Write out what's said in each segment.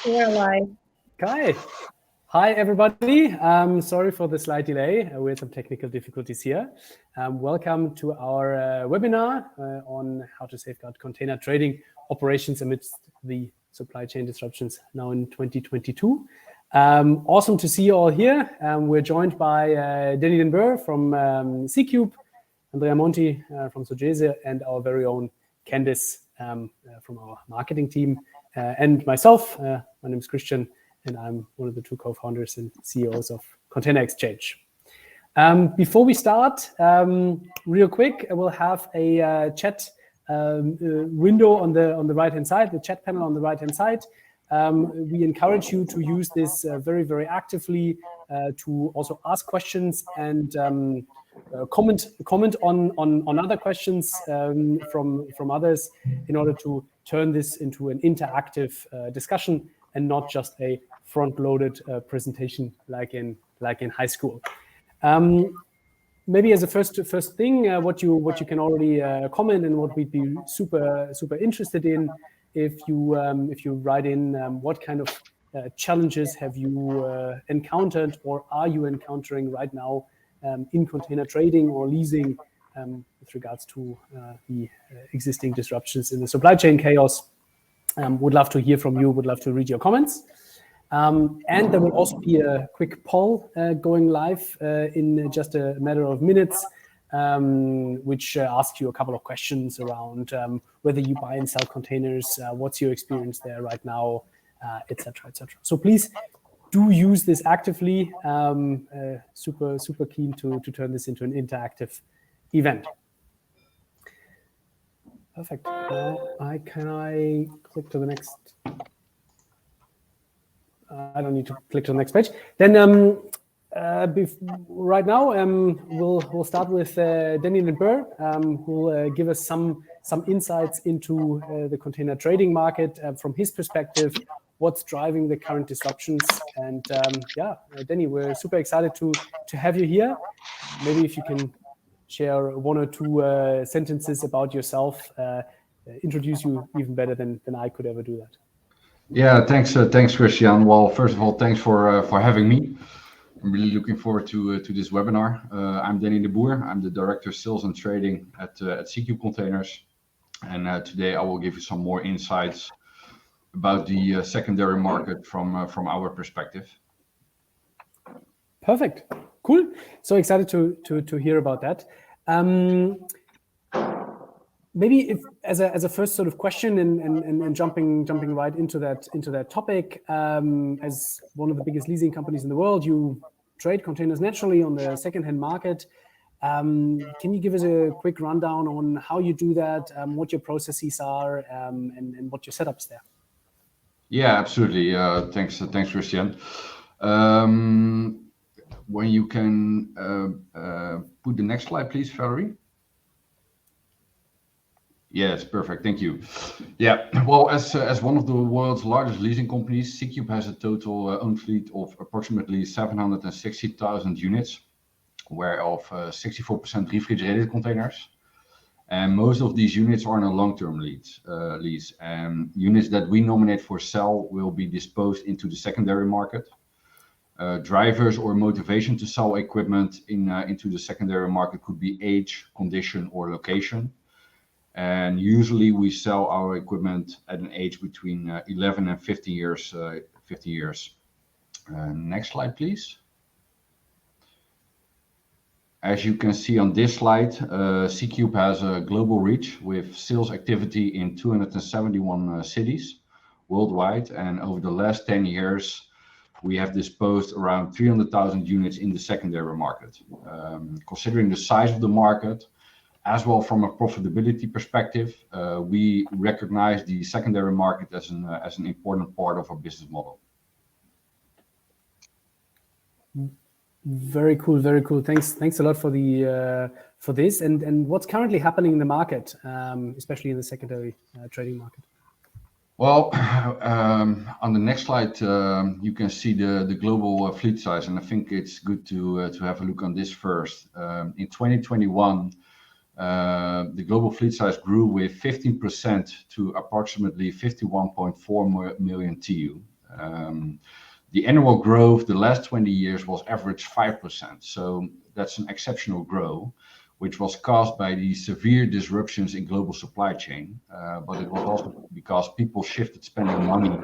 We're live. Okay. Hi, everybody. Sorry for the slight delay. We had some technical difficulties here. Welcome to our webinar on how to safeguard container trading operations amidst the supply chain disruptions now in 2022. Awesome to see you all here. We're joined by Danny Boer from C-Cube, Andrea Monti from Xchange, and our very own Candice from our marketing team, and myself. My name is Christian, and I'm one of the two co-founders and CEOs of Container Xchange. Before we start, real quick, I will have a chat window on the right-hand side, the chat panel on the right-hand side. We encourage you to use this very, very actively to also ask questions and comment on other questions from others in order to turn this into an interactive discussion and not just a front-loaded presentation like in high school. Maybe as a first thing, what you can already comment and what we'd be super interested in, if you write in what kind of challenges have you encountered or are you encountering right now in container trading or leasing with regards to the existing disruptions in the supply chain chaos. Would love to hear from you, would love to read your comments. And there will also be a quick poll going live in just a matter of minutes, which asks you a couple of questions around whether you buy and sell containers, what's your experience there right now, etc., etc. So please do use this actively. Super keen to turn this into an interactive event. Perfect. Now can I click to the next? I don't need to click to the next page. Then right now we'll start with Danny Boer, who will give us some insights into the container trading market from his perspective. What's driving the current disruptions? And yeah, Danny, we're super excited to have you here. Maybe if you can share one or two sentences about yourself, introduce you even better than I could ever do that. Yeah, thanks, Christian. Well, first of all, thanks for having me. I'm really looking forward to this webinar. I'm Danny Boer. I'm the Director of Sales and Trading at C-Cube Containers, and today I will give you some more insights about the secondary market from our perspective. Perfect. Cool. So excited to hear about that. Maybe if as a first sort of question and jumping right into that topic, as one of the biggest leasing companies in the world, you trade containers naturally on the secondhand market. Can you give us a quick rundown on how you do that, what your processes are, and what your setup's there? Yeah, absolutely. Thanks, Christian. When you can put the next slide, please, Valerie. Yes, perfect. Thank you. Yeah, well, as one of the world's largest leasing companies, C-Cube has a total owned fleet of approximately 760,000 units, whereof 64% refrigerated containers. And most of these units are on a long-term lease. And units that we nominate for sale will be disposed into the secondary market. Drivers or motivation to sell equipment into the secondary market could be age, condition, or location. And usually we sell our equipment at an age between 11 and 50 years. Next slide, please. As you can see on this slide, C-Cube has a global reach with sales activity in 271 cities worldwide. And over the last 10 years, we have disposed around 300,000 units in the secondary market. Considering the size of the market, as well from a profitability perspective, we recognize the secondary market as an important part of our business model. Very cool, very cool. Thanks a lot for this. And what's currently happening in the market, especially in the secondary trading market? Well, on the next slide, you can see the global fleet size, and I think it's good to have a look on this first. In 2021. The global fleet size grew with 15% to approximately 51.4 million TEU. The annual growth the last 20 years was average 5%. So that's an exceptional growth, which was caused by the severe disruptions in global supply chain. But it was also because people shifted spending money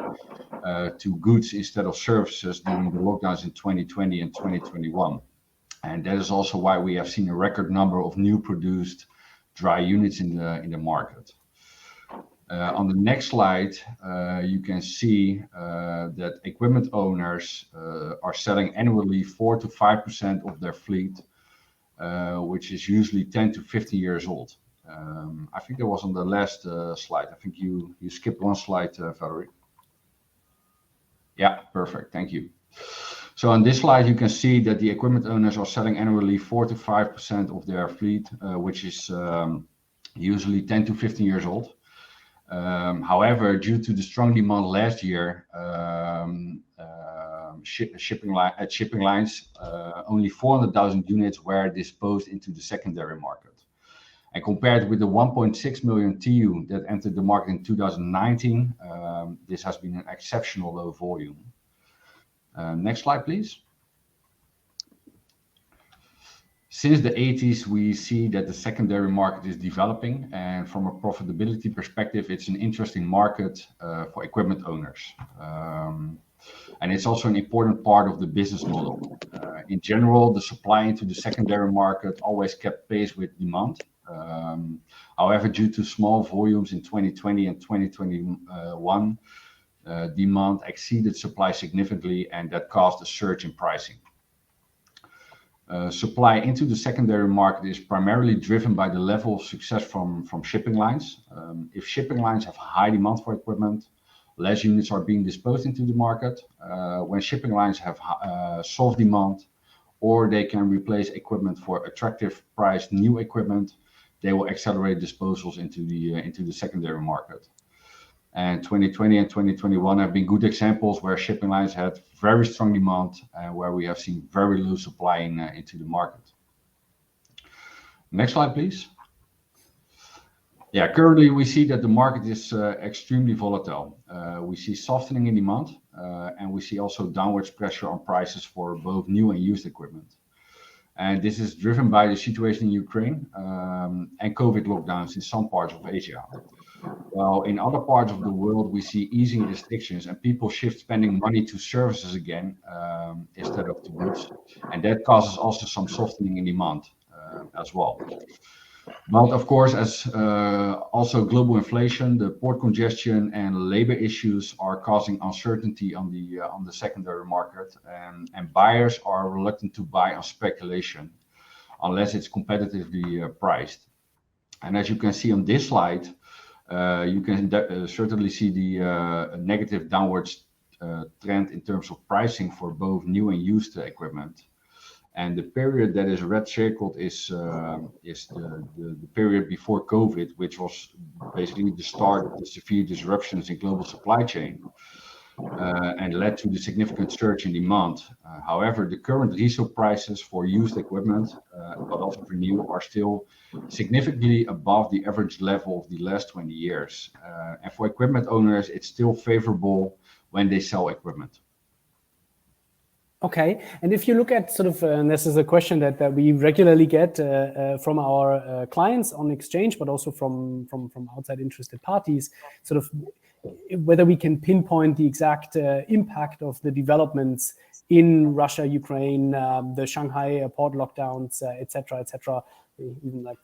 to goods instead of services during the lockdowns in 2020 and 2021. And that is also why we have seen a record number of new produced dry units in the market. On the next slide, you can see that equipment owners are selling annually 4 to 5% of their fleet, which is usually 10 to 15 years old. I think that was on the last slide. I think you skipped one slide, Valerie. Yeah, perfect. Thank you. So on this slide, you can see that the equipment owners are selling annually 4 to 5% of their fleet, which is usually 10 to 15 years old. However, due to the strong demand last year, shipping lines, only 400,000 units were disposed into the secondary market. And compared with the 1.6 million TEU that entered the market in 2019, this has been an exceptional low volume. Next slide, please. Since the 80s, we see that the secondary market is developing, and from a profitability perspective, it's an interesting market for equipment owners. And it's also an important part of the business model. In general, the supply into the secondary market always kept pace with demand. However, due to small volumes in 2020 and 2021, demand exceeded supply significantly, and that caused a surge in pricing. Supply into the secondary market is primarily driven by the level of success from shipping lines. If shipping lines have high demand for equipment, less units are being disposed into the market. When shipping lines have soft demand, or they can replace equipment for attractive priced new equipment, they will accelerate disposals into the secondary market. And 2020 and 2021 have been good examples where shipping lines had very strong demand and where we have seen very low supply into the market. Next slide, please. Yeah, currently we see that the market is extremely volatile. We see softening in demand, and we see also downwards pressure on prices for both new and used equipment. And this is driven by the situation in Ukraine and COVID lockdowns in some parts of Asia. While in other parts of the world, we see easing restrictions and people shift spending money to services again instead of to goods. And that causes also some softening in demand as well. But of course, as also global inflation, the port congestion and labor issues are causing uncertainty on the secondary market, and buyers are reluctant to buy on speculation unless it's competitively priced. And as you can see on this slide, you can certainly see the negative downwards trend in terms of pricing for both new and used equipment. And the period that is red circled is the period before COVID, which was basically the start of the severe disruptions in global supply chain and led to the significant surge in demand. However, the current resale prices for used equipment, but also for new, are still significantly above the average level of the last 20 years. And for equipment owners, it's still favorable when they sell equipment. Okay, and if you look at sort of, and this is a question that we regularly get from our clients on Xchange, but also from outside interested parties, sort of whether we can pinpoint the exact impact of the developments in Russia, Ukraine, the Shanghai port lockdowns, et cetera, even like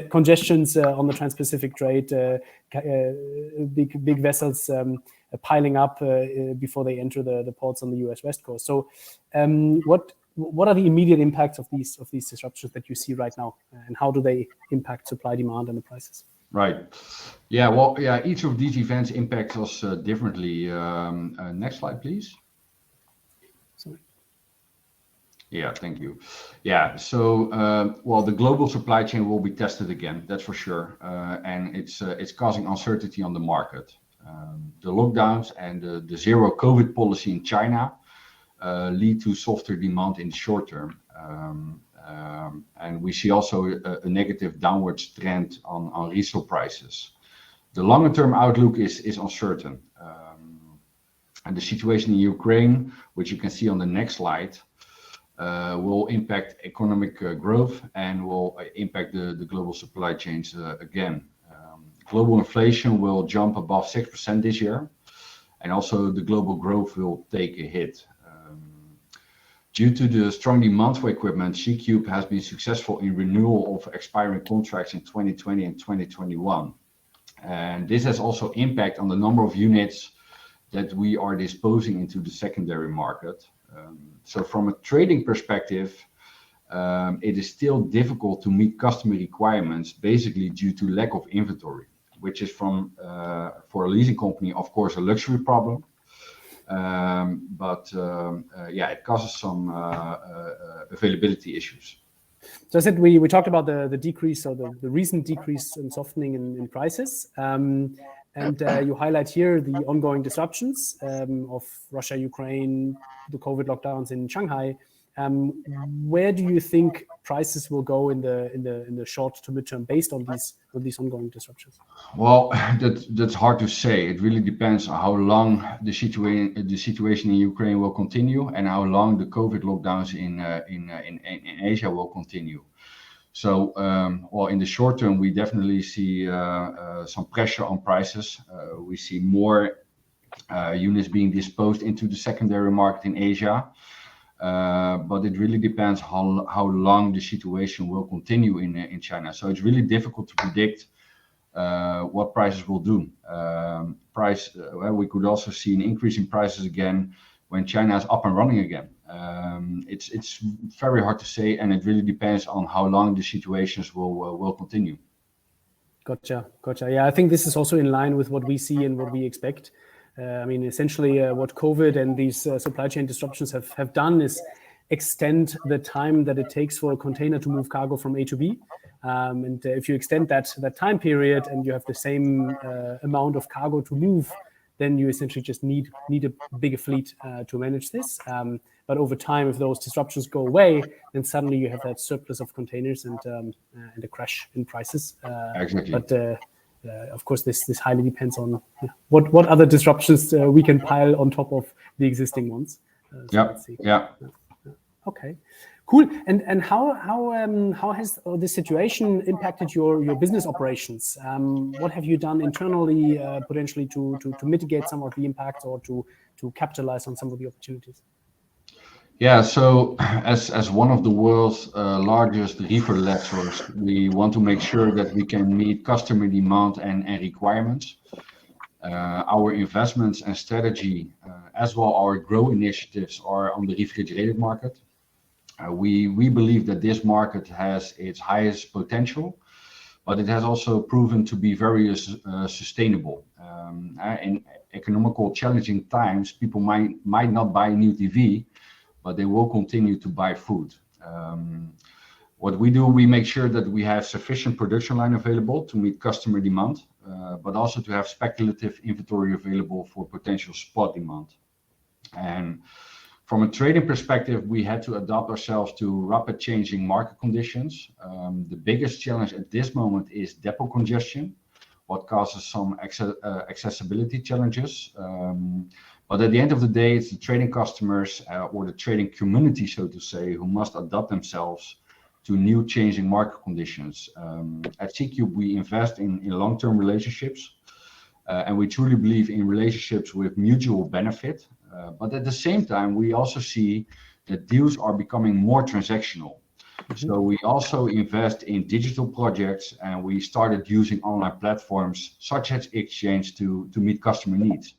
congestions on the Trans-Pacific trade, big vessels piling up before they enter the ports on the US West Coast. So what are the immediate impacts of these disruptions that you see right now, and how do they impact supply, demand, and the prices? Right. Yeah, well, yeah, each of these events impacts us differently. Next slide, please. Sorry. Yeah, thank you. Yeah, so, well, the global supply chain will be tested again, that's for sure. And it's causing uncertainty on the market. The lockdowns and the zero COVID policy in China lead to softer demand in the short term. And we see also a negative downwards trend on resale prices. The longer term outlook is uncertain. And the situation in Ukraine, which you can see on the next slide, will impact economic growth and will impact the global supply chains again. Global inflation will jump above 6% this year, and also the global growth will take a hit. Due to the strong demand for equipment, C-Cube has been successful in renewal of expiring contracts in 2020 and 2021. And this has also impact on the number of units that we are disposing into the secondary market. So from a trading perspective, it is still difficult to meet customer requirements, basically due to lack of inventory, which is for a leasing company, of course, a luxury problem. But it causes some availability issues. So I said we talked about the decrease or the recent decrease and softening in prices. And you highlight here the ongoing disruptions of Russia, Ukraine, the COVID lockdowns in Shanghai. Where do you think prices will go in the short to midterm based on these ongoing disruptions? Well, that's hard to say. It really depends on how long the situation in Ukraine will continue and how long the COVID lockdowns in Asia will continue. So, in the short term, we definitely see some pressure on prices. We see more units being disposed into the secondary market in Asia. But it really depends how long the situation will continue in China. So it's really difficult to predict what prices will do. We could also see an increase in prices again when China is up and running again. It's very hard to say, and it really depends on how long the situations will continue. Gotcha. Yeah, I think this is also in line with what we see and what we expect. Essentially, what COVID and these supply chain disruptions have done is extend the time that it takes for a container to move cargo from A to B. And if you extend that time period and you have the same amount of cargo to move, then you essentially just need a bigger fleet to manage this. But over time, if those disruptions go away, then suddenly you have that surplus of containers and a crash in prices. Exactly. But of course, this highly depends on what other disruptions we can pile on top of the existing ones. Yeah. Okay, cool. And how has this situation impacted your business operations? What have you done internally, potentially to mitigate some of the impacts or to capitalize on some of the opportunities? Yeah, so as one of the world's largest reefer lessors, we want to make sure that we can meet customer demand and requirements. Our investments and strategy, as well our growth initiatives, are on the refrigerated market. We believe that this market has its highest potential, but it has also proven to be very sustainable. In economical challenging times, people might not buy a new TV, but they will continue to buy food. What we do, we make sure that we have sufficient production line available to meet customer demand, but also to have speculative inventory available for potential spot demand. And from a trading perspective, we had to adapt ourselves to rapid changing market conditions. The biggest challenge at this moment is depot congestion, what causes some accessibility challenges. But at the end of the day, it's the trading customers or the trading community, so to say, who must adapt themselves to new changing market conditions. At C-Cube, we invest in long-term relationships, and we truly believe in relationships with mutual benefit. But at the same time, we also see that deals are becoming more transactional. So we also invest in digital projects, and we started using online platforms such as Xchange to meet customer needs.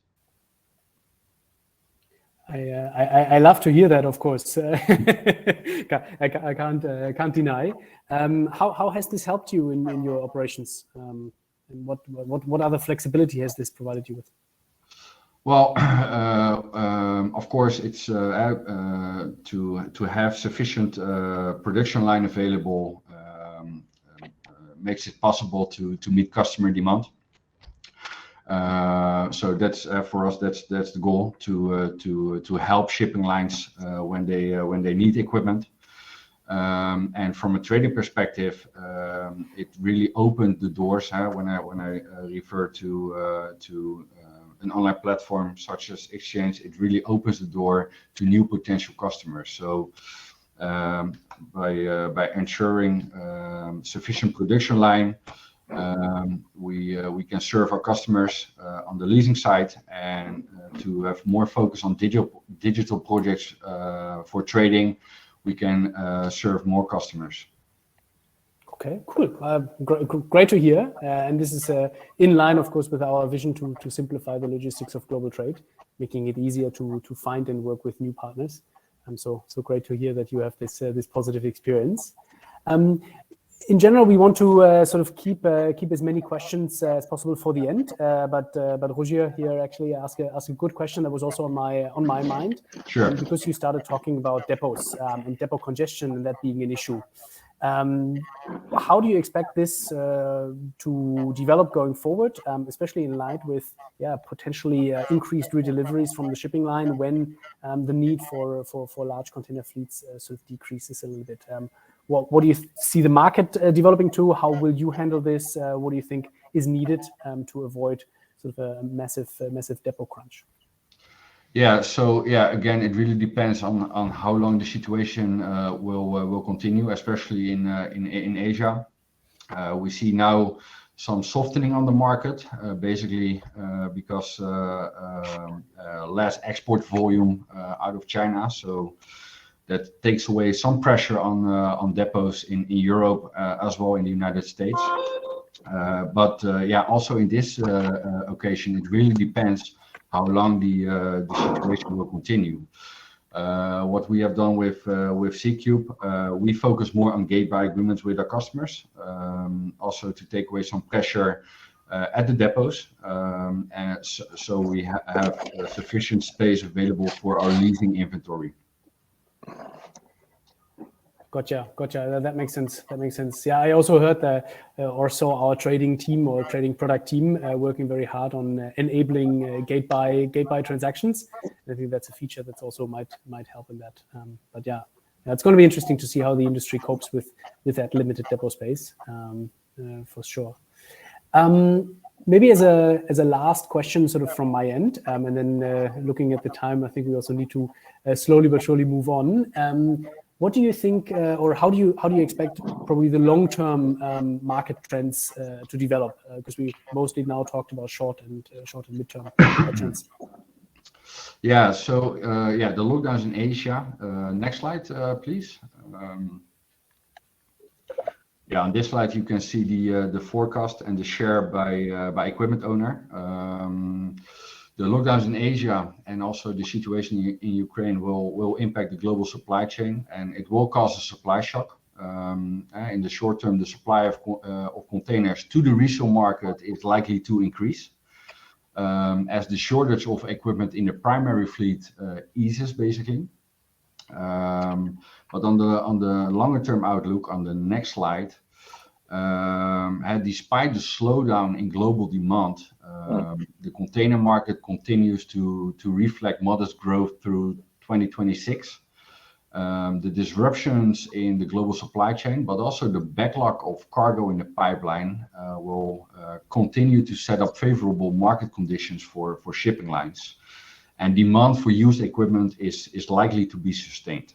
I love to hear that, of course. I can't deny. How has this helped you in your operations? And what other flexibility has this provided you with? Well, of course, it's to have sufficient production line available makes it possible to meet customer demand. So that's for us. That's the goal to help shipping lines when they need equipment. And from a trading perspective, it really opened the doors. When I refer to an online platform such as Xchange, it really opens the door to new potential customers. So by ensuring sufficient production line, we can serve our customers on the leasing side, and to have more focus on digital projects for trading, we can serve more customers. Okay, cool. Great to hear. And this is in line, of course, with our vision to simplify the logistics of global trade, making it easier to find and work with new partners. So great to hear that you have this positive experience. In general, we want to sort of keep as many questions as possible for the end. But Roger here actually asked a good question that was also on my mind. Sure. Because you started talking about depots and depot congestion and that being an issue. How do you expect this to develop going forward, especially in light with potentially increased redeliveries from the shipping line when the need for large container fleets sort of decreases a little bit? What do you see the market developing to? How will you handle this? What do you think is needed to avoid sort of a massive depot crunch? Yeah, so again, it really depends on how long the situation will continue, especially in Asia. We see now some softening on the market, basically because less export volume out of China. So that takes away some pressure on depots in Europe as well in the United States. But also in this occasion, it really depends how long the situation will continue. What we have done with C-Cube, we focus more on gate-buy agreements with our customers, also to take away some pressure at the depots, and so we have sufficient space available for our leasing inventory. Gotcha. That makes sense. Yeah, I also heard that or saw our trading team or trading product team working very hard on enabling gate-buy transactions. I think that's a feature that also might help in that. But yeah, it's going to be interesting to see how the industry copes with that limited depot space, for sure. Maybe as a last question, sort of from my end, and then looking at the time, I think we also need to slowly but surely move on. What do you think, or how do you expect probably the long-term market trends to develop? Because we mostly now talked about short and mid-term trends. Yeah. So the lockdowns in Asia. Next slide, please. On this slide you can see the forecast and the share by equipment owner. The lockdowns in Asia and also the situation in Ukraine will impact the global supply chain, and it will cause a supply shock. In the short term, the supply of containers to the resale market is likely to increase as the shortage of equipment in the primary fleet eases, basically. But on the longer term outlook, on the next slide, despite the slowdown in global demand, the container market continues to reflect modest growth through 2026. The disruptions in the global supply chain, but also the backlog of cargo in the pipeline, will continue to set up favorable market conditions for shipping lines, and demand for used equipment is likely to be sustained.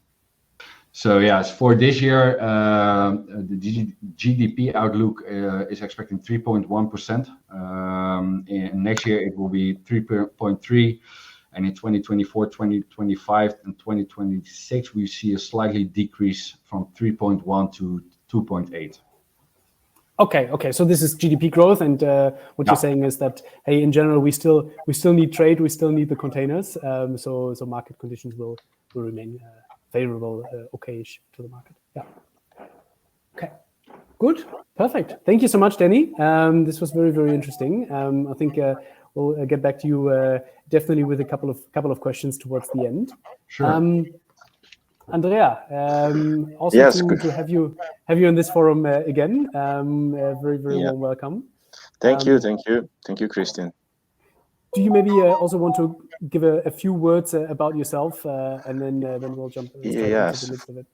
So yes, for this year, the GDP outlook is expecting 3.1%. And next year it will be 3.3%. And in 2024, 2025, and 2026, we see a slightly decrease from 3.1 to 2.8. Okay. So this is GDP growth, and what you're saying is that, hey, in general, we still need trade, we still need the containers. So market conditions will remain favorable, okayish to the market. Yeah. Okay. Good. Perfect. Thank you so much, Danny. This was very, very interesting. I think we'll get back to you definitely with a couple of questions towards the end. Sure. Andrea, also yes, to have you in this forum again. Very, very warm welcome. Thank you, Christian. Do you maybe also want to give a few words about yourself, and then we'll jump into the midst of it?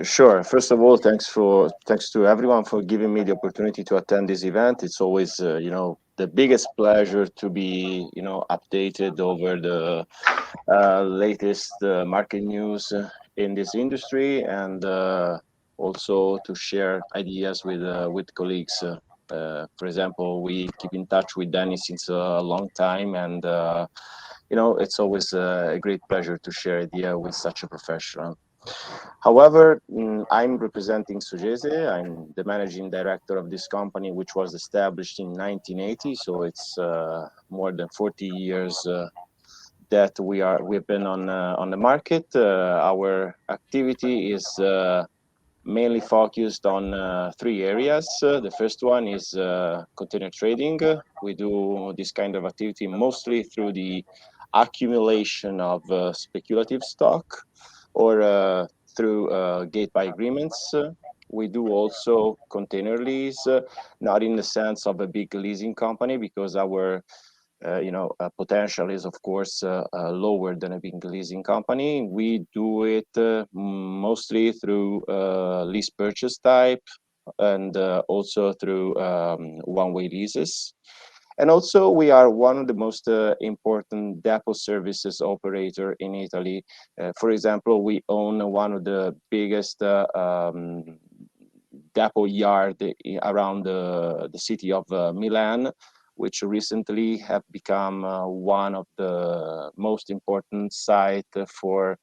Sure. First of all, thanks to everyone for giving me the opportunity to attend this event. It's always the the biggest pleasure to be, updated over the latest market news in this industry, and also to share ideas with colleagues. For example, we keep in touch with Danny since a long time, and it's always a great pleasure to share idea with such a professional. However, I'm representing Sogese. I'm the managing director of this company, which was established in 1980. So it's more than 40 years that we've been on the market. Our activity is mainly focused on three areas. The first one is container trading. We do this kind of activity mostly through the accumulation of speculative stock, or through gate buy agreements. We do also container lease, not in the sense of a big leasing company, because our potential is, of course, lower than a big leasing company. We do it mostly through lease purchase type, and also through one-way leases. And also, we are one of the most important depot services operator in Italy. For example, we own one of the biggest depot yard around the city of Milan, which recently have become one of the most important site for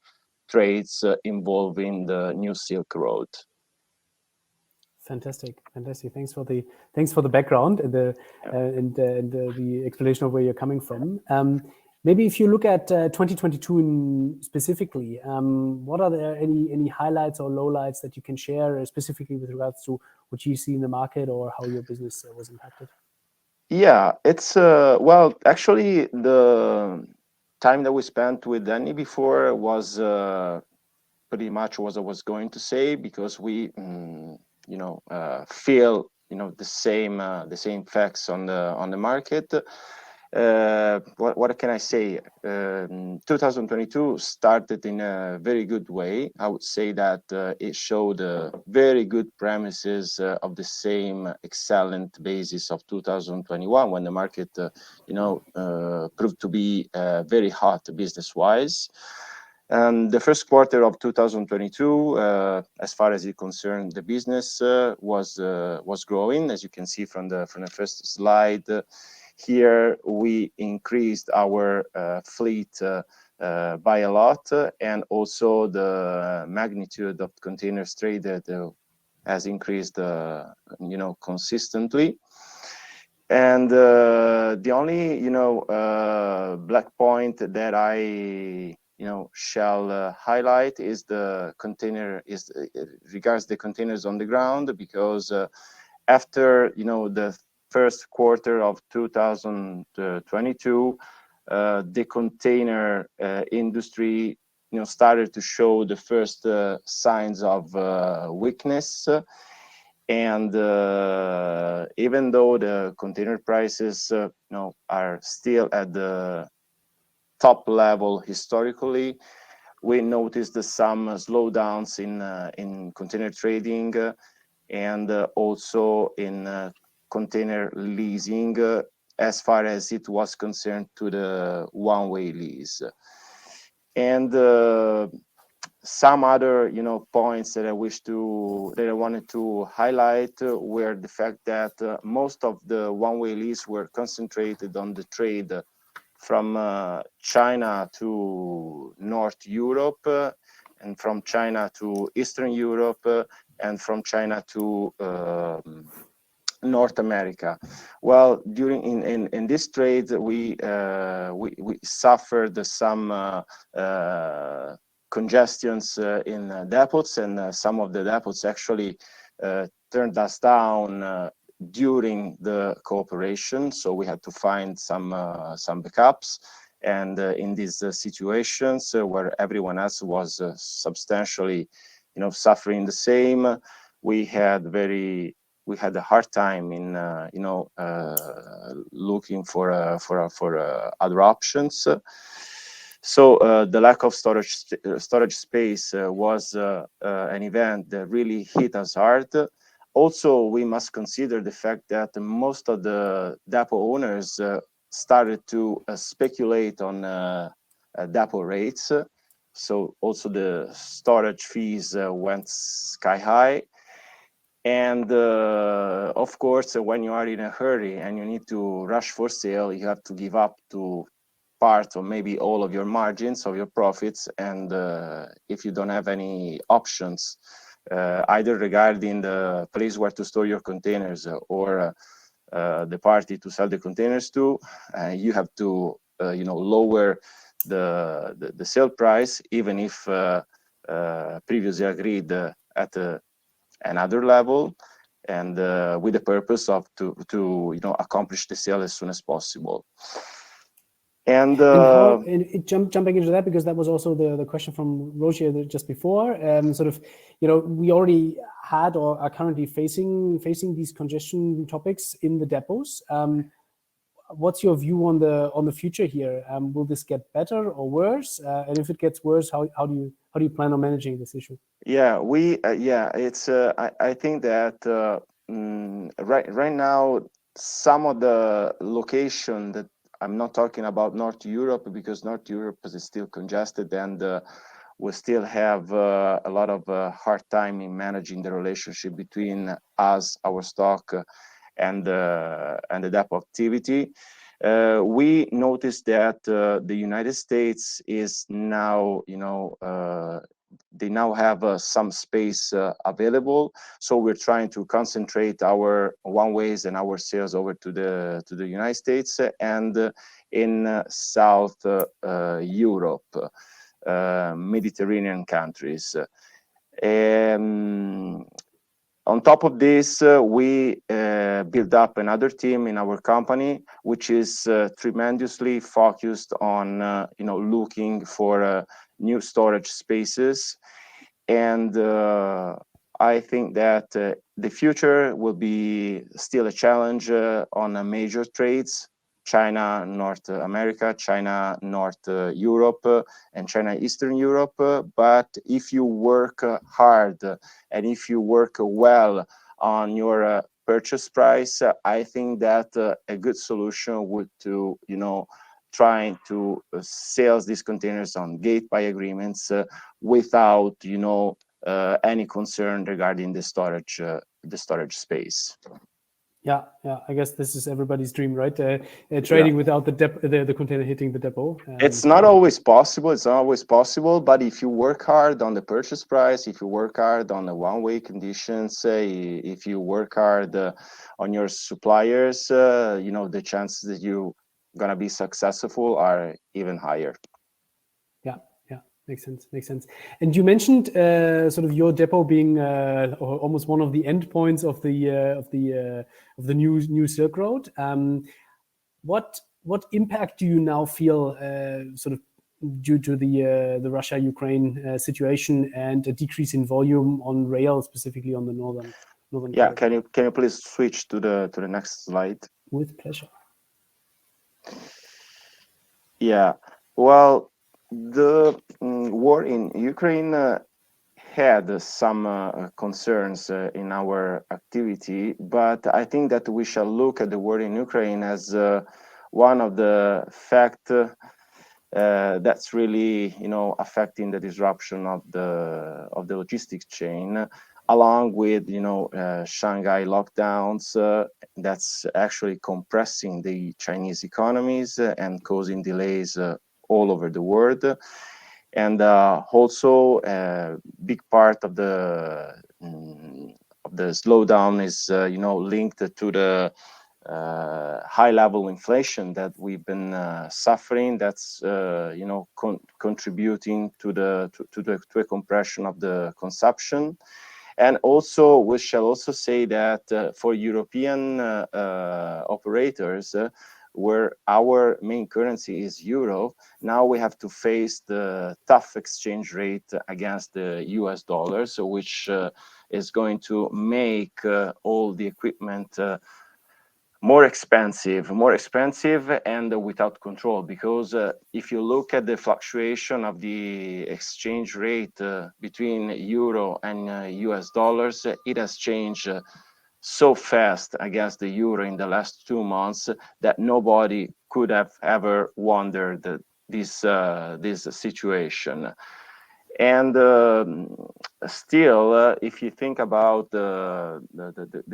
trades involving the New Silk Road. Fantastic. Thanks for the background and the explanation of where you're coming from. Maybe if you look at 2022 specifically, what are there any highlights or lowlights that you can share specifically with regards to what you see in the market or how your business was impacted? Yeah, it's well, actually, the time that we spent with Danny before was pretty much what I was going to say, because we feel the same facts on the market. What can I say? 2022 started in a very good way. I would say that it showed very good premises of the same excellent basis of 2021, when the market proved to be very hot business wise. The first quarter of 2022, as far as it concerned the business, was growing, as you can see from the first slide. Here we increased our fleet by a lot, and also the magnitude of containers traded has increased, consistently. And the only black point that I shall highlight is regards the containers on the ground, because after the first quarter of 2022, the container industry started to show the first signs of weakness. And even though the container prices are still at the top level historically, we noticed some slowdowns in container trading, and also in container leasing, as far as it was concerned to the one-way lease. And some other points that I wanted to highlight were the fact that most of the one-way lease were concentrated on the trade from China to North Europe, and from China to Eastern Europe, and from China to North America. Well, in this trade, we suffered some congestions in depots, and some of the depots actually turned us down during the cooperation. So we had to find some backups. And in these situations where everyone else was substantially, suffering the same, we had a hard time in looking for other options. So the lack of storage space was an event that really hit us hard. Also, we must consider the fact that most of the depot owners started to speculate on depot rates. So also the storage fees went sky high. And of course, when you are in a hurry and you need to rush for sale, you have to give up to part or maybe all of your margins of your profits. And if you don't have any options, either regarding the place where to store your containers or the party to sell the containers to, you have to lower the sale price, even if previously agreed at another level, and with the purpose of to accomplish the sale as soon as possible. And how, jumping into that, because that was also the question from Roger just before. Sort of, we already had or are currently facing these congestion topics in the depots. What's your view on the future here? Will this get better or worse? And if it gets worse, how do you plan on managing this issue? Yeah, it's I think that right now some of the location that I'm not talking about North Europe, because North Europe is still congested, and we still have a lot of hard time in managing the relationship between us, our stock, and the depot activity. We noticed that the United States is now, they now have some space available. So we're trying to concentrate our one-ways and our sales over to the United States and in South Europe, Mediterranean countries. On top of this, we built up another team in our company, which is tremendously focused on, looking for new storage spaces. And I think that the future will be still a challenge on major trades: China, North America, China, North Europe, and China, Eastern Europe. But if you work hard and if you work well on your purchase price, I think that a good solution would to, trying to sell these containers on gate-buy agreements without, any concern regarding the storage space. Yeah. I guess this is everybody's dream, right? Trading without the container hitting the depot. It's not always possible. It's not always possible. But if you work hard on the purchase price, if you work hard on the one-way conditions, if you work hard on your suppliers, the chances that you're gonna be successful are even higher. Yeah, makes sense. And you mentioned sort of your depot being almost one of the endpoints of the new Silk Road. What impact do you now feel sort of due to the Russia-Ukraine situation and a decrease in volume on rail, specifically on the northern? Yeah, can you please switch to the next slide? With pleasure. Yeah, well, the war in Ukraine had some concerns in our activity, but I think that we shall look at the war in Ukraine as one of the fact that's really, affecting the disruption of the logistics chain, along with, Shanghai lockdowns. That's actually compressing the Chinese economies and causing delays all over the world. And also a big part of the slowdown is, linked to the high level inflation that we've been suffering. That's contributing to a compression of the consumption. And also, we shall also say that for European operators, where our main currency is euro, now we have to face the tough exchange rate against the US dollar, so which is going to make all the equipment more expensive and without control, because if you look at the fluctuation of the exchange rate between euro and US dollars, it has changed so fast against the euro in the last 2 months that nobody could have ever wondered this situation. And still, if you think about the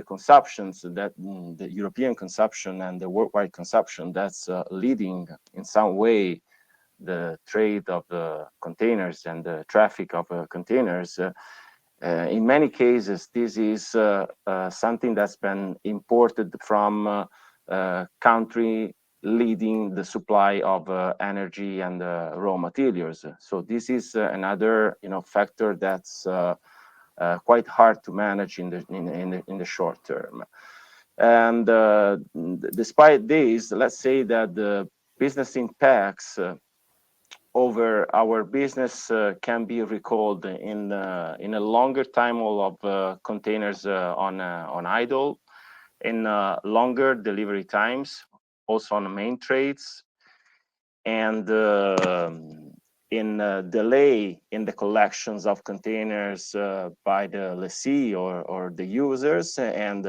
consumptions that the European consumption and the worldwide consumption, that's leading in some way the trade of the containers and the traffic of containers. In many cases, this is something that's been imported from country leading the supply of energy and raw materials. So this is another, factor that's quite hard to manage in the short term. And despite this, let's say that the business impacts over our business can be recalled in a longer time of containers on idle, in longer delivery times, also on the main trades, and in delay in the collections of containers by the lessee or the users, and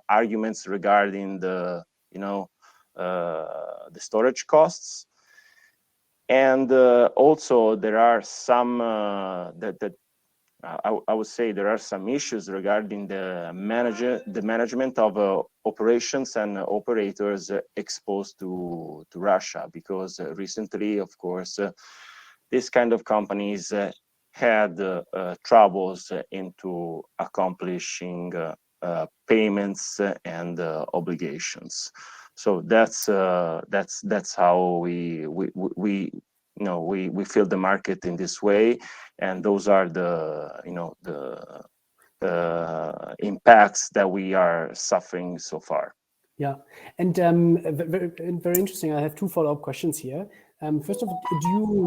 arguments regarding the the storage costs. And also there are some I would say there are some issues regarding the management of operations and operators exposed to Russia, because recently, of course, this kind of companies had troubles into accomplishing payments and obligations. So that's how we feel the market in this way, and those are the impacts that we are suffering so far. Yeah, and very interesting. I have two follow-up questions here. First of all,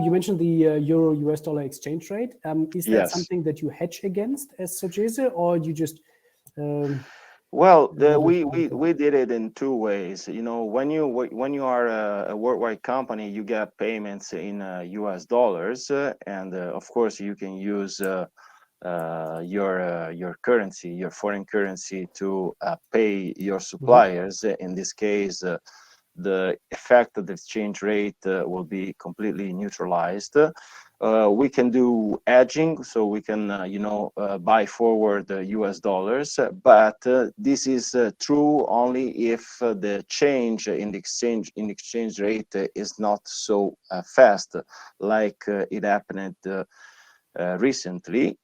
you mentioned the euro US dollar exchange rate. Is that Yes. something that you hedge against as Xchange, or you just Well, we did it in two ways. When you are a worldwide company, you get payments in US dollars, and of course you can use your currency, your foreign currency, to pay your suppliers. In this case, the effect of the exchange rate will be completely neutralized. We can do hedging, so we can buy forward US dollars, but this is true only if the change in the exchange rate is not so fast, like it happened recently.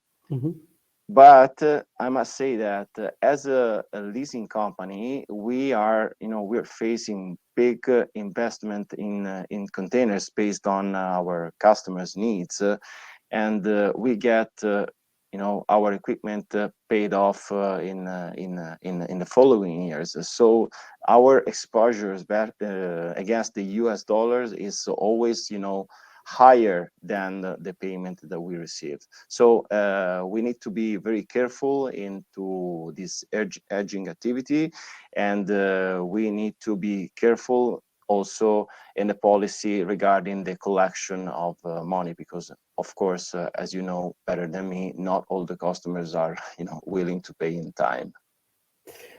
But I must say that as a leasing company, we're facing big investment in containers based on our customers' needs, and we get our equipment paid off in the following years. So our exposures back against the US dollars is always higher than the payment that we receive. So we need to be very careful into this hedging activity, and we need to be careful also in the policy regarding the collection of money, because of course, as you know better than me, not all the customers are willing to pay in time.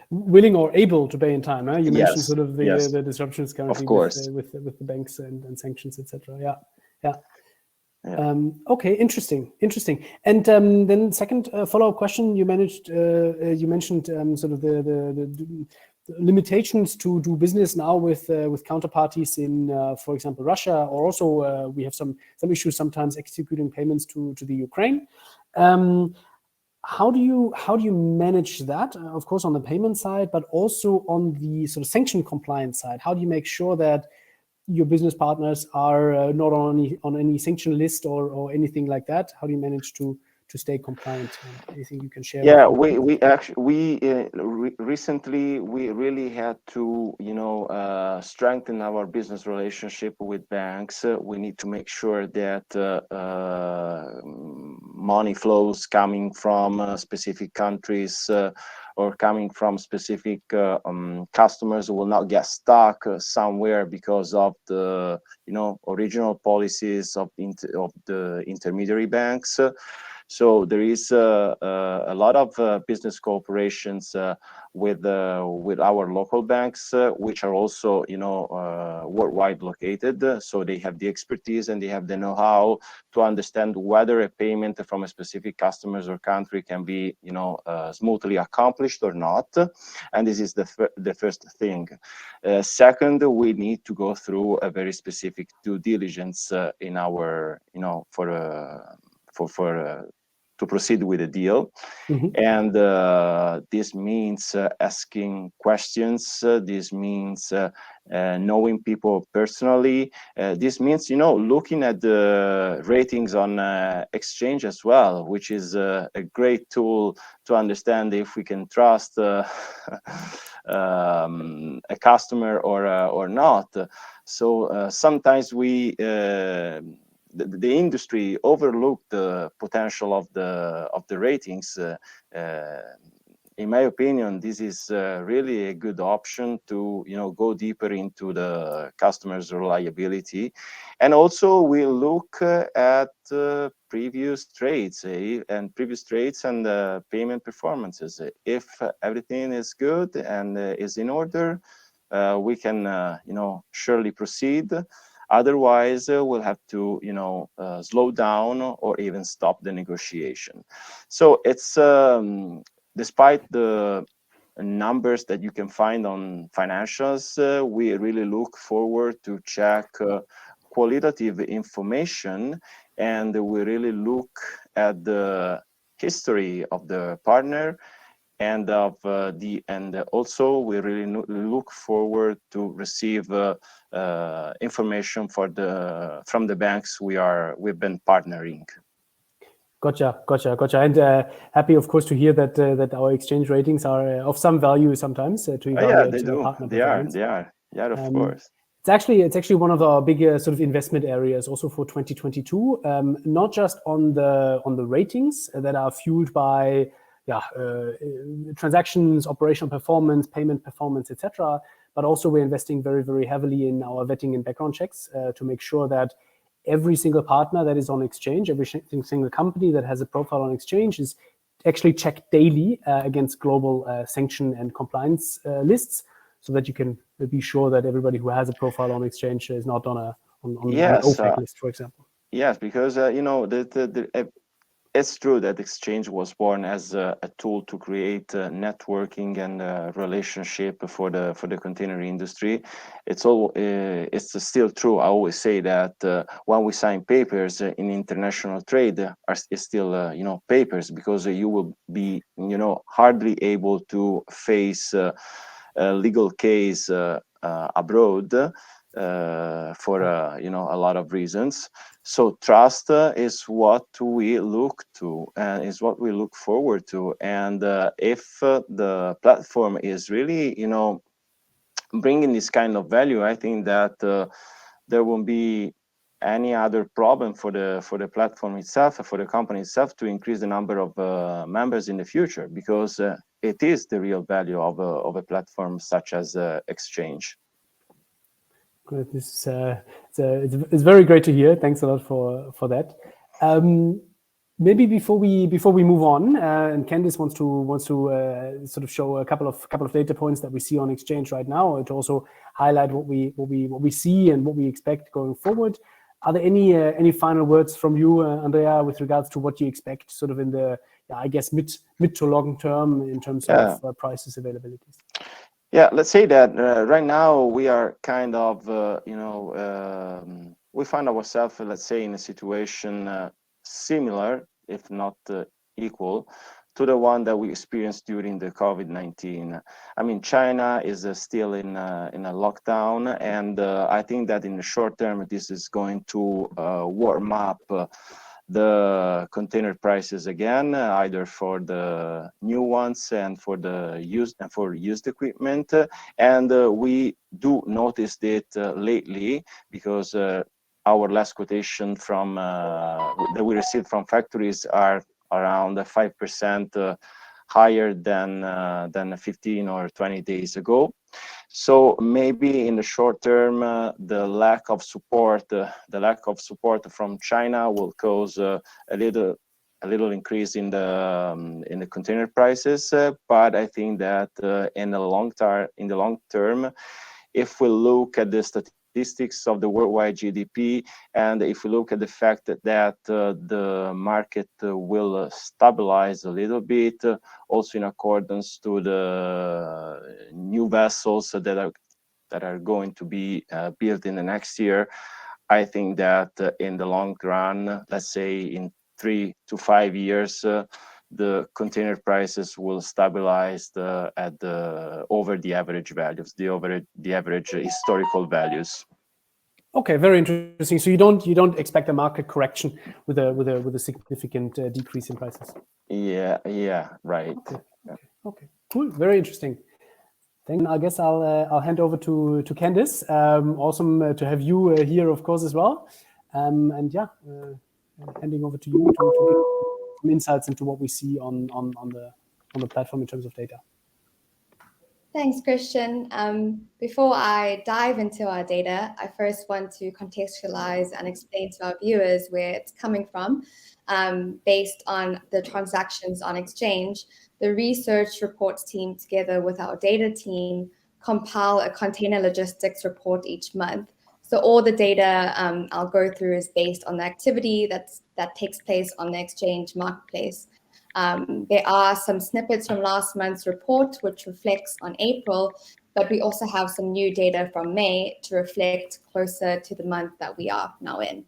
Willing or able to pay in time, huh? You mentioned Yes, sort of yes, the disruptions currently of course. with the banks and sanctions, etc. Yeah. Yeah. Okay, interesting. And then second follow-up question, you mentioned sort of the limitations to do business now with counterparties in, for example, Russia, or also we have some issues sometimes executing payments to the Ukraine. How do you manage that? Of course, on the payment side, but also on the sort of sanction compliance side. How do you make sure that your business partners are not on any sanction list or anything like that? How do you manage to stay compliant? Anything you can share? Yeah, we actually recently we really had to strengthen our business relationship with banks. We need to make sure that money flows coming from specific countries or coming from specific customers will not get stuck somewhere because of the original policies of the intermediary banks. So there is a lot of business cooperations with our local banks, which are also worldwide located. So they have the expertise and they have the know-how to understand whether a payment from a specific customers or country can be smoothly accomplished or not. And this is the first thing. Second, we need to go through a very specific due diligence in our to proceed with a deal. Mm-hmm. And this means asking questions. This means knowing people personally. This means, looking at the ratings on Xchange as well, which is a great tool to understand if we can trust a customer or not. So sometimes the industry overlooked the potential of the ratings. In my opinion, this is really a good option to go deeper into the customer's reliability, and also we look at previous trades and payment performances. If everything is good and is in order, we can surely proceed. Otherwise, we'll have to, slow down or even stop the negotiation. So it's despite the numbers that you can find on financials, we really look forward to check qualitative information, and we really look at the history of the partner and also we really look forward to receive information from the banks we've been partnering. Gotcha. And happy, of course, to hear that our exchange ratings are of some value sometimes to evaluate they do. partner They performance. are. Yeah, of course. It's actually one of our bigger sort of investment areas also for 2022. Not just on the ratings that are fueled by transactions, operational performance, payment performance, etc. But also we're investing very, very heavily in our vetting and background checks to make sure that every single partner that is on Xchange, every single company that has a profile on Xchange is actually checked daily against global sanction and compliance lists, so that you can be sure that everybody who has a profile on Xchange is not on an OFAC list, for example. Yes, because it's true that Xchange was born as a tool to create networking and relationship for the container industry. It's still true. I always say that when we sign papers in international trade, it's still papers, because you will be hardly able to face a legal case abroad for a lot of reasons. So trust is what we look to and is what we look forward to. And if the platform is really bringing this kind of value, I think that there won't be any other problem for the platform itself, for the company itself, to increase the number of members in the future, because it is the real value of a platform such as Xchange. Good. It's very great to hear. Thanks a lot for that. Maybe before we move on, and Candice wants to sort of show a couple of data points that we see on Xchange right now, to also highlight what we see and what we expect going forward. Are there any final words from you, Andrea, with regards to what you expect sort of in the I guess mid to long term in terms of prices, availabilities? Yeah, let's say that right now we are kind of, we find ourselves, let's say, in a situation similar, if not equal, to the one that we experienced during the COVID-19. I mean, China is still in a lockdown, and I think that in the short term, this is going to warm up the container prices again, either for the new ones and for the used equipment. And we do notice it lately, because our last quotation from that we received from factories are around 5% higher than 15 or 20 days ago. So maybe in the short term, the lack of support from China will cause a little increase in the container prices. But I think that in the long term, if we look at the statistics of the worldwide GDP, and if we look at the fact that the market will stabilize a little bit, also in accordance to the new vessels that are going to be built in the next year, I think that in the long run, let's say in 3 to 5 years, the container prices will stabilize over the average values, the average historical values. Okay, very interesting. So you don't expect a market correction with a significant decrease in prices? Yeah, right. Okay, cool, very interesting. Then I guess I'll hand over to Candice. Awesome to have you here, of course, as well. And yeah, handing over to you to give some insights into what we see on the platform in terms of data. Thanks, Christian. Before I dive into our data, I first want to contextualize and explain to our viewers where it's coming from. Based on the transactions on Xchange, the research reports team together with our data team compile a container logistics report each month. So all the data I'll go through is based on the activity that takes place on the Xchange marketplace. There are some snippets from last month's report, which reflects on April, but we also have some new data from May to reflect closer to the month that we are now in.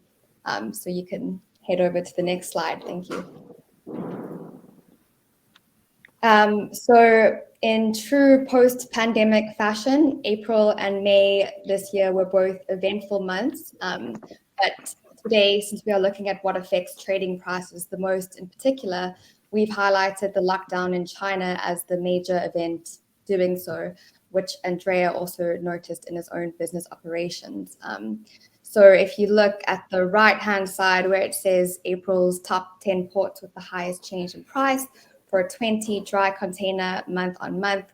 So you can head over to the next slide. Thank you. So in true post-pandemic fashion, April and May this year were both eventful months. But today, since we are looking at what affects trading prices the most in particular, we've highlighted the lockdown in China as the major event doing so, which Andrea also noticed in his own business operations. So if you look at the right-hand side where it says April's top 10 ports with the highest change in price for a 20 dry container month on month,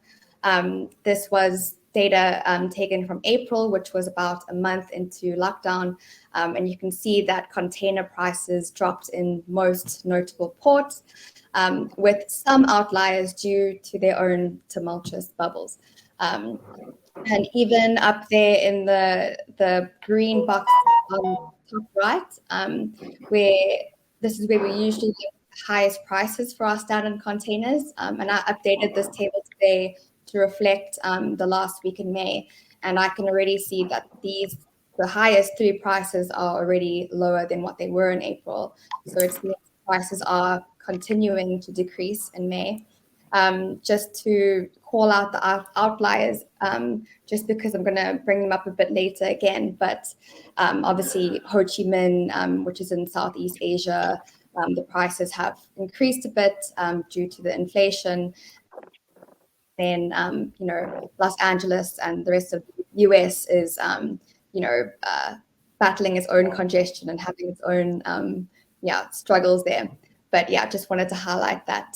this was data taken from April, which was about a month into lockdown. And you can see that container prices dropped in most notable ports, with some outliers due to their own tumultuous bubbles. And even up there in the green box on top right, where this is where we usually get the highest prices for our standard containers. And I updated this table today to reflect the last week in May. And I can already see that the highest 3 prices are already lower than what they were in April. So it's prices are continuing to decrease in May. Just to call out the outliers, just because I'm going to bring them up a bit later again, but obviously Ho Chi Minh, which is in Southeast Asia, the prices have increased a bit due to the inflation. Then, Los Angeles and the rest of the US is, battling its own congestion and having its own, struggles there. But yeah, just wanted to highlight that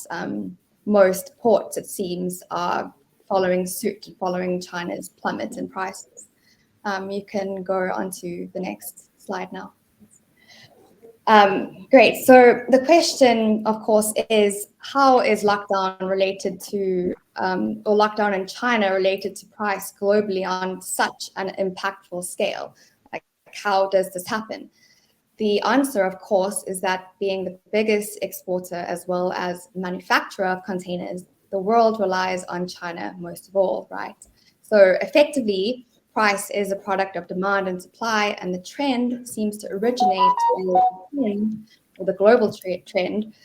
most ports, it seems, are following suit, following China's plummet in prices. You can go on to the next slide now. Great. So the question, of course, is how is lockdown related to, or lockdown in China related to price globally on such an impactful scale? Like, how does this happen? The answer, of course, is that being the biggest exporter as well as manufacturer of containers, the world relies on China most of all, right? So effectively, price is a product of demand and supply, and the trend seems to originate, or the global trend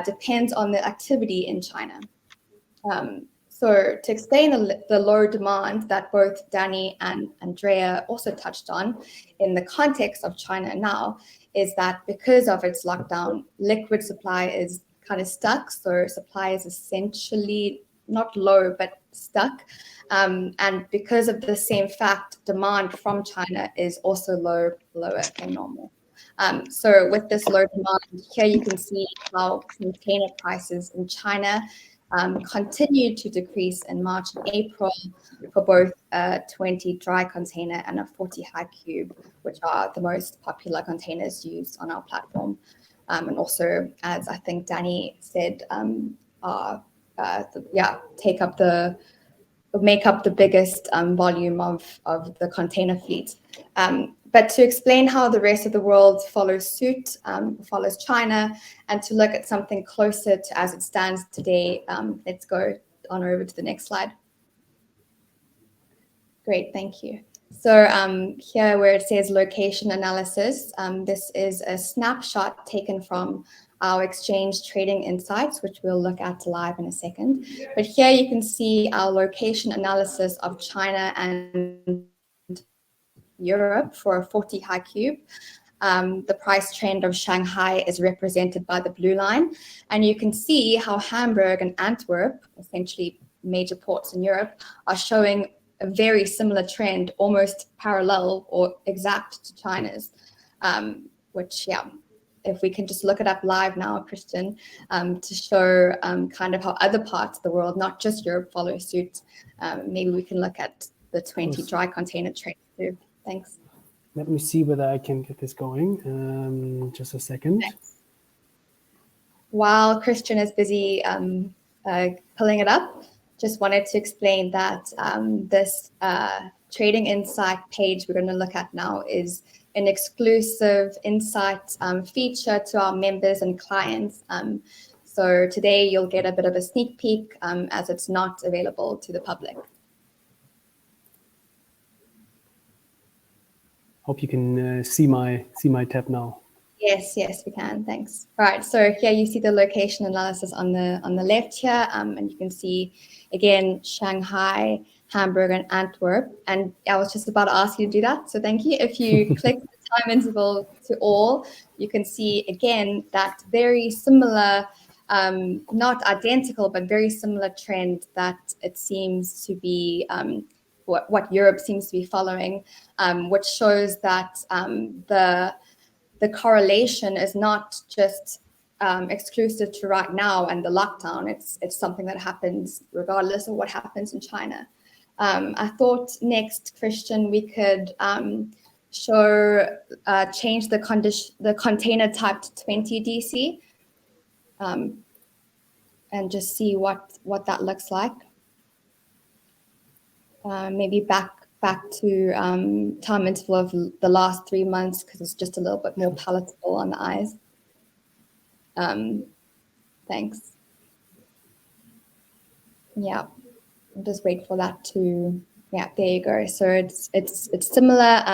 depends on the activity in China. So to explain the low demand that both Danny and Andrea also touched on in the context of China now, is that because of its lockdown, liquid supply is kind of stuck. So supply is essentially not low, but stuck. And because of the same fact, demand from China is also lower than normal. So with this low demand, here you can see how container prices in China continued to decrease in March and April for both a 20 dry container and a 40 high cube, which are the most popular containers used on our platform. And also, as I think Danny said, make up the biggest volume of the container fleet. But to explain how the rest of the world follows suit, follows China, and to look at something closer to as it stands today, let's go on over to the next slide. Great, thank you. So here where it says location analysis, this is a snapshot taken from our Xchange trading insights, which we'll look at live in a second. But here you can see our location analysis of China and Europe for a 40 high cube. The price trend of Shanghai is represented by the blue line. And you can see how Hamburg and Antwerp, essentially major ports in Europe, are showing a very similar trend, almost parallel or exact to China's, which, yeah, if we can just look it up live now, Christian, to show kind of how other parts of the world, not just Europe, follow suit. Maybe we can look at the 20 dry container trend too. Thanks. Let me see whether I can get this going. Just a second. Thanks. While Christian is busy pulling it up, just wanted to explain that this trading insight page we're going to look at now is an exclusive insight feature to our members and clients. So today you'll get a bit of a sneak peek as it's not available to the public. Hope you can see my tab now. Yes, we can. Thanks. All right. So here you see the location analysis on the left here, and you can see again Shanghai, Hamburg, and Antwerp. And I was just about to ask you to do that, so thank you. If you click the time interval to all, you can see again that very similar, not identical, but very similar trend that it seems to be. What Europe seems to be following, which shows that the correlation is not just exclusive to right now and the lockdown. It's something that happens regardless of what happens in China. I thought next, Christian, we could change the container type to 20 DC and just see what that looks like. Maybe back to time interval of the last 3 months because it's just a little bit more palatable on the eyes. Thanks. Yeah, I'll just wait for that to, yeah, there you go. So it's similar,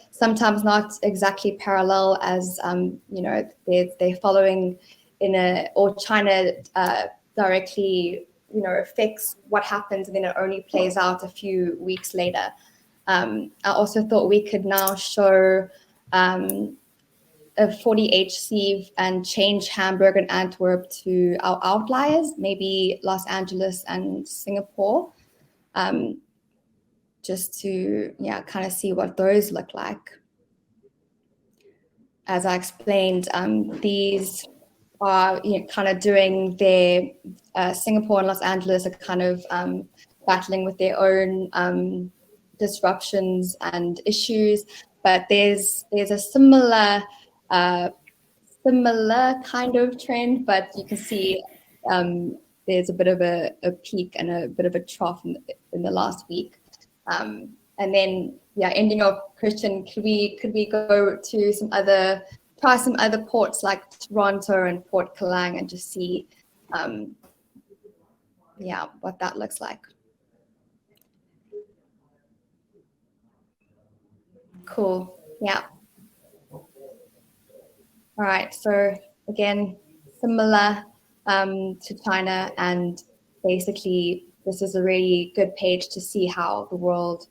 sometimes not exactly parallel as, they're following or China directly affects what happens and then it only plays out a few weeks later. I also thought we could now show a 40 HC and change Hamburg and Antwerp to our outliers, maybe Los Angeles and Singapore, just to kind of see what those look like. As I explained, these are kind of doing their Singapore and Los Angeles are kind of battling with their own disruptions and issues, but there's a similar kind of trend, but you can see there's a bit of a peak and a bit of a trough in the last week, and then ending off, Christian, could we go to try some other ports like Toronto and Port Kelang and just see what that looks like. Cool. Yeah. All right. So again, similar to China, and basically this is a really good page to see how the world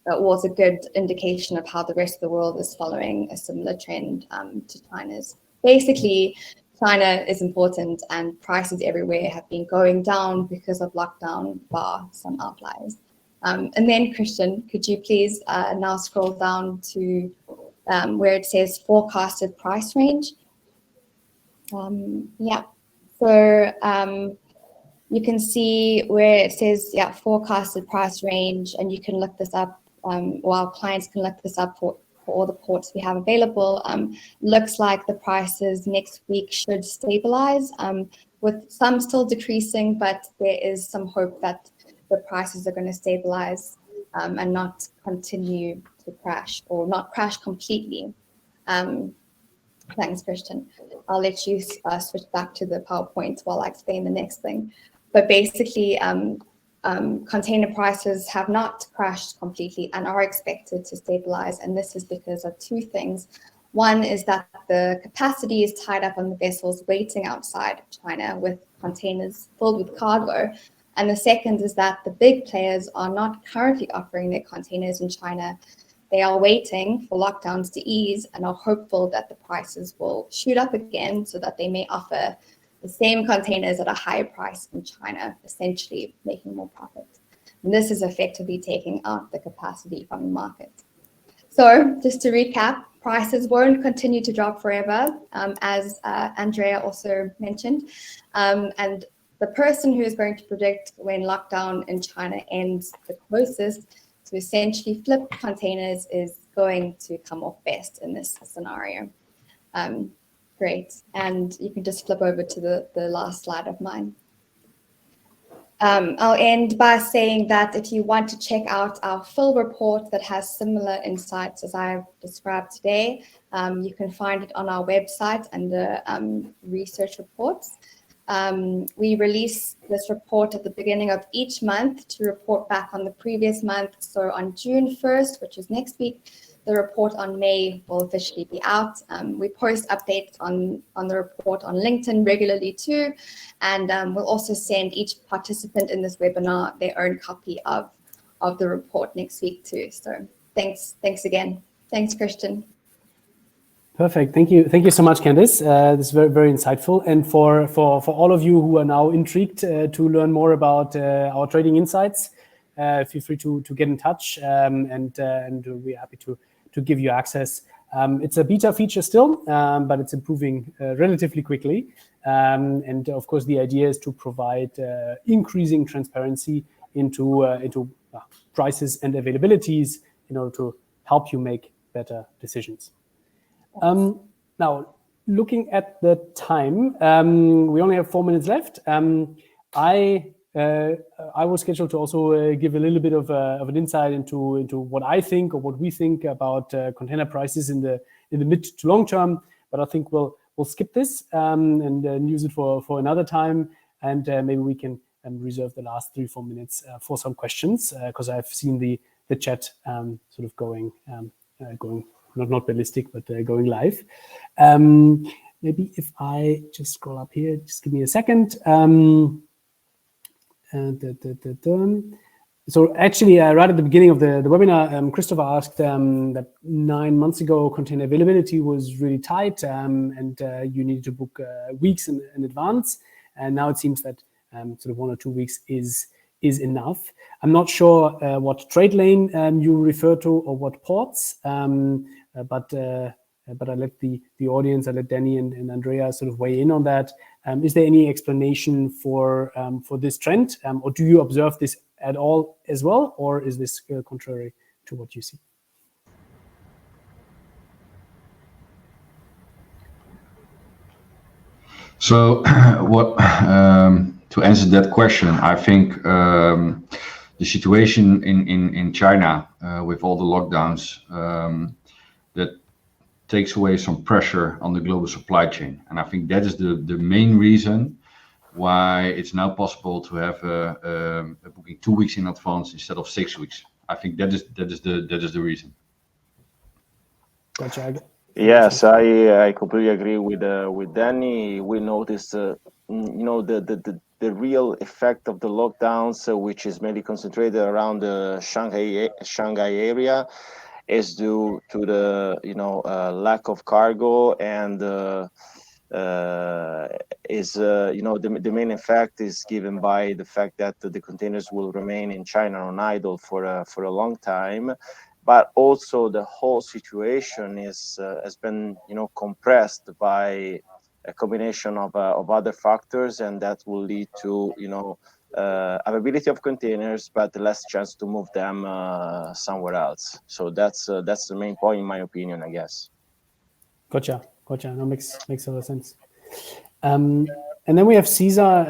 was a good indication of how the rest of the world is following a similar trend to China's. Basically, China is important and prices everywhere have been going down because of lockdown, bar some outliers. And then, Christian, could you please now scroll down to where it says forecasted price range? So you can see where it says, forecasted price range, and you can look this up, or our clients can look this up for all the ports we have available. Looks like the prices next week should stabilize, with some still decreasing, but there is some hope that the prices are going to stabilize and not continue to crash, or not crash completely. Thanks, Christian. I'll let you switch back to the PowerPoint while I explain the next thing. But basically, container prices have not crashed completely and are expected to stabilize. And this is because of two things. One is that the capacity is tied up on the vessels waiting outside China with containers filled with cargo. And the second is that the big players are not currently offering their containers in China. They are waiting for lockdowns to ease and are hopeful that the prices will shoot up again so that they may offer the same containers at a higher price in China, essentially making more profit. And this is effectively taking out the capacity from the market. So just to recap, prices won't continue to drop forever, as Andrea also mentioned. And the person who is going to predict when lockdown in China ends the closest to essentially flip containers is going to come off best in this scenario. Great. And you can just flip over to the last slide of mine. I'll end by saying that if you want to check out our full report that has similar insights as I've described today, you can find it on our website under research reports. We release this report at the beginning of each month to report back on the previous month. So on June 1st, which is next week, the report on May will officially be out. We post updates on the report on LinkedIn regularly too. And we'll also send each participant in this webinar their own copy of the report next week too. So thanks again. Thanks, Christian. Perfect. Thank you so much, Candice. This is very, very insightful. And for all of you who are now intrigued to learn more about our trading insights, feel free to get in touch, and we're happy to give you access. It's a beta feature still, but it's improving relatively quickly. And of course, the idea is to provide increasing transparency into prices and availabilities in order to help you make better decisions. Now, looking at the time, we only have 4 minutes left. I was scheduled to also give a little bit of an insight into what I think, or what we think about container prices in the mid to long term. But I think we'll skip this and use it for another time, and maybe we can reserve the last 3-4 minutes for some questions, because I've seen the chat sort of going not ballistic, but going live. Maybe if I just scroll up here, just give me a second. So actually, right at the beginning of the webinar, Christopher asked that 9 months ago, container availability was really tight, and you needed to book weeks in advance. And now it seems that sort of 1 or 2 weeks is enough. I'm not sure what trade lane you refer to, or what ports, but I let the audience, I let Danny and Andrea sort of weigh in on that. Is there any explanation for this trend, or do you observe this at all as well, or is this contrary to what you see? So, to answer that question, I think the situation in China with all the lockdowns, that takes away some pressure on the global supply chain. And I think that is the main reason why it's now possible to have a booking 2 weeks in advance instead of 6 weeks. I think that is the reason. Gotcha. Yes, I completely agree with Danny. We noticed, the real effect of the lockdowns, which is mainly concentrated around the Shanghai area, is due to the lack of cargo, and the main effect is given by the fact that the containers will remain in China on idle for a long time. But also the whole situation has been compressed by a combination of other factors, and that will lead to availability of containers, but less chance to move them somewhere else. So that's the main point, in my opinion, I guess. Gotcha. No, makes a lot of sense. And then we have Caesar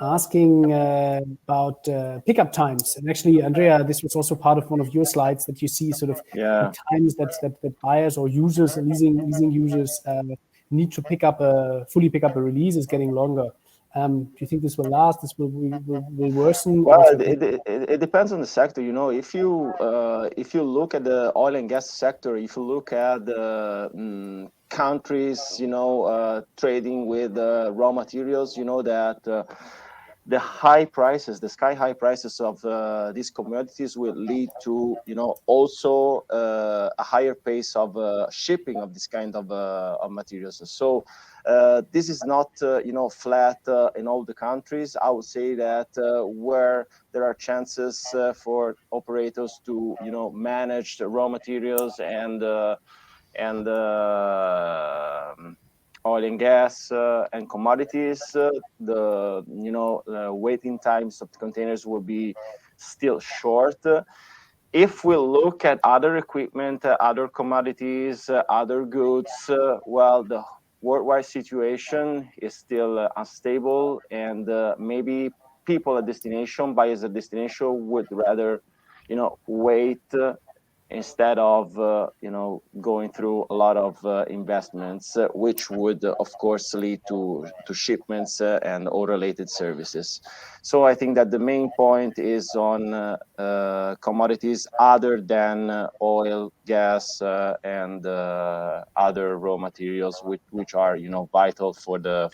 asking about pickup times. And actually, Andrea, this was also part of one of your slides that you see sort of the times that buyers or users, leasing users need to fully pick up a release is getting longer. Do you think this will last? This will worsen? Well, it depends on the sector. If you look at the oil and gas sector, if you look at the countries, trading with raw materials, that the sky high prices of these commodities will lead to, also a higher pace of shipping of this kind of materials. So this is not, flat in all the countries. I would say that where there are chances for operators to, manage the raw materials and oil and gas and commodities, the waiting times of the containers will be still short. If we look at other equipment, other commodities, other goods, well, the worldwide situation is still unstable, and maybe buyers at destination would rather, wait instead of going through a lot of investments, which would of course lead to shipments and all related services. So I think that the main point is on commodities other than oil, gas, and other raw materials, which are vital for the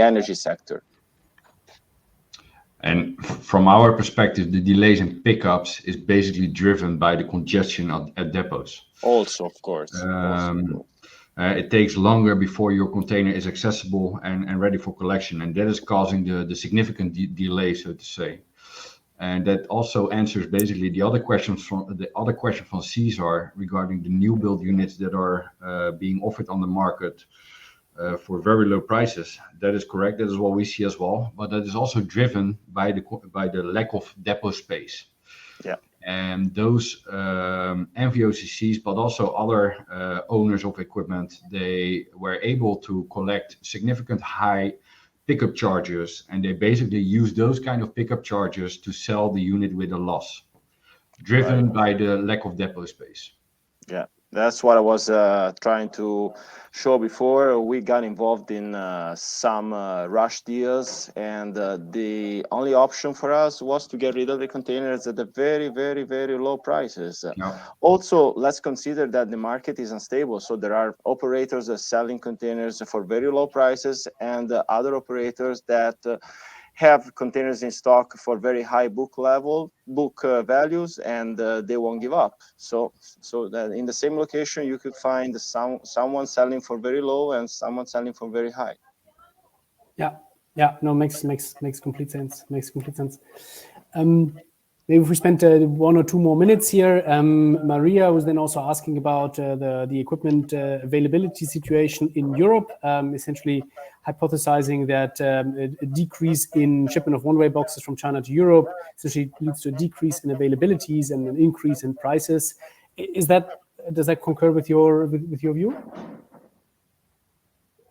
energy sector. And from our perspective, the delays in pickups is basically driven by the congestion at depots. Also, of course. It takes longer before your container is accessible and ready for collection, and that is causing the significant delay, so to say. And that also answers basically the other question from Caesar regarding the new build units that are being offered on the market for very low prices. That is correct. That is what we see as well. But that is also driven by the lack of depot space. Yeah. And those MVOCCs, but also other owners of equipment, they were able to collect significant high pickup charges, and they basically use those kind of pickup charges to sell the unit with a loss, driven by the lack of depot space. Yeah. That's what I was trying to show before. We got involved in some rush deals, and the only option for us was to get rid of the containers at the very, very, very low prices. Yeah. Also, let's consider that the market is unstable. So there are operators that are selling containers for very low prices, and other operators that have containers in stock for very high book values, and they won't give up. So that in the same location you could find someone selling for very low and someone selling for very high. No, makes complete sense. Maybe if we spend 1 or 2 more minutes here, Maria was then also asking about the equipment availability situation in Europe, essentially hypothesizing that a decrease in shipment of one-way boxes from China to Europe essentially leads to a decrease in availabilities and an increase in prices. Does that concur with your view?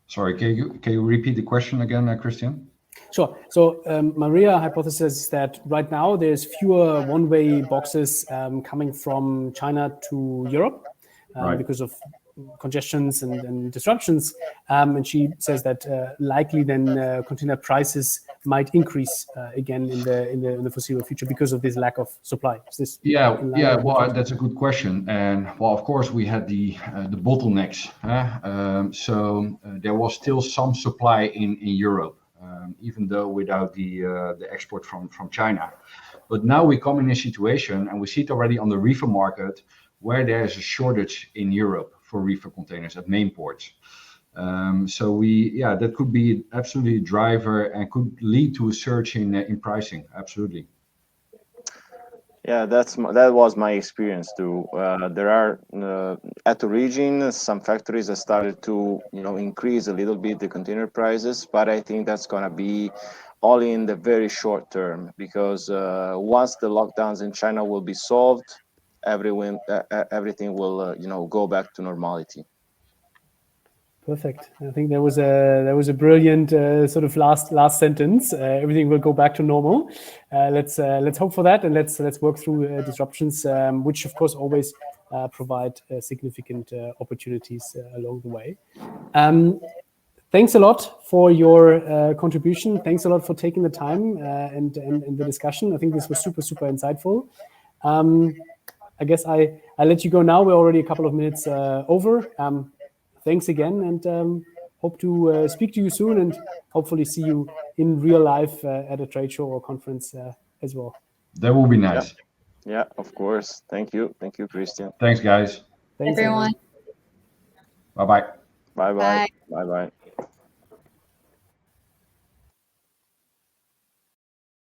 Sorry, can you repeat the question again, Christian? Sure. So Maria hypothesizes that right now there's fewer one-way boxes coming from China to Europe because of congestions and disruptions. And she says that likely then container prices might increase again in the foreseeable future because of this lack of supply. Is this well, that's a good question. And well, of course, we had the bottlenecks. So there was still some supply in Europe. Even though without the export from China. But now we come in a situation, and we see it already on the reefer market, where there's a shortage in Europe for reefer containers at main ports. So that could be absolutely a driver and could lead to a surge in pricing. Absolutely. Yeah, that was my experience too. There are at origin some factories that started to increase a little bit the container prices, but I think that's gonna be only in the very short term because once the lockdowns in China will be solved, everything will go back to normality. Perfect. I think there was a brilliant sort of last sentence. Everything will go back to normal. Let's hope for that, and let's work through disruptions, which of course always provide significant opportunities along the way. Thanks a lot for your contribution. Thanks a lot for taking the time and the discussion. I think this was super insightful. I guess I let you go now. We're already a couple of minutes over. Thanks again, and hope to speak to you soon, and hopefully see you in real life at a trade show or conference as well. That will be nice. Yeah, of course. Thank you, Christian. Thanks, guys. Thanks, everyone. Bye-bye. Bye. Bye.